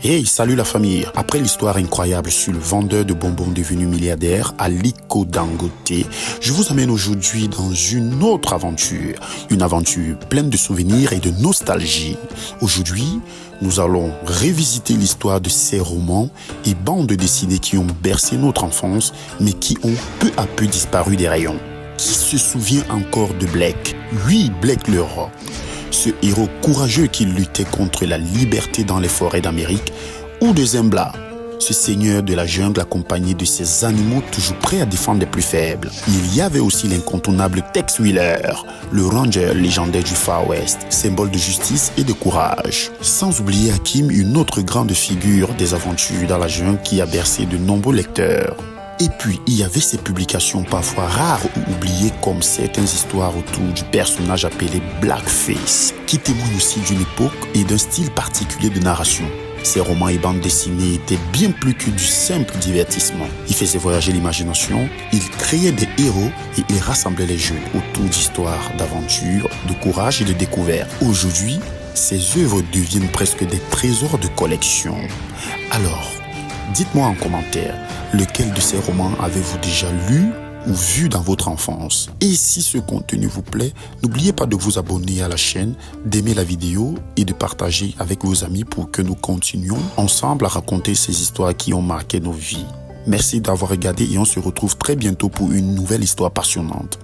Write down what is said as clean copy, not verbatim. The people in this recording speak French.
Hey, salut la famille. Après l'histoire incroyable sur le vendeur de bonbons devenu milliardaire, Aliko Dangote, je vous amène aujourd'hui dans une autre aventure. Une aventure pleine de souvenirs et de nostalgie. Aujourd'hui, nous allons revisiter l'histoire de ces romans et bandes dessinées qui ont bercé notre enfance, mais qui ont peu à peu disparu des rayons. Qui se souvient encore de Blake? Oui, Blake le Roc. Ce héros courageux qui luttait contre la liberté dans les forêts d'Amérique, ou de Zembla, ce seigneur de la jungle accompagné de ses animaux toujours prêts à défendre les plus faibles. Il y avait aussi l'incontournable Tex Willer, le ranger légendaire du Far West, symbole de justice et de courage. Sans oublier Hakim, une autre grande figure des aventures dans la jungle qui a bercé de nombreux lecteurs. Et puis, il y avait ces publications parfois rares ou oubliées comme certaines histoires autour du personnage appelé Blackface, qui témoignent aussi d'une époque et d'un style particulier de narration. Ces romans et bandes dessinées étaient bien plus que du simple divertissement. Ils faisaient voyager l'imagination, ils créaient des héros et ils rassemblaient les jeunes autour d'histoires, d'aventures, de courage et de découvertes. Aujourd'hui, ces œuvres deviennent presque des trésors de collection. Alors, dites-moi en commentaire, lequel de ces romans avez-vous déjà lu ou vu dans votre enfance? Et si ce contenu vous plaît, n'oubliez pas de vous abonner à la chaîne, d'aimer la vidéo et de partager avec vos amis pour que nous continuions ensemble à raconter ces histoires qui ont marqué nos vies. Merci d'avoir regardé et on se retrouve très bientôt pour une nouvelle histoire passionnante.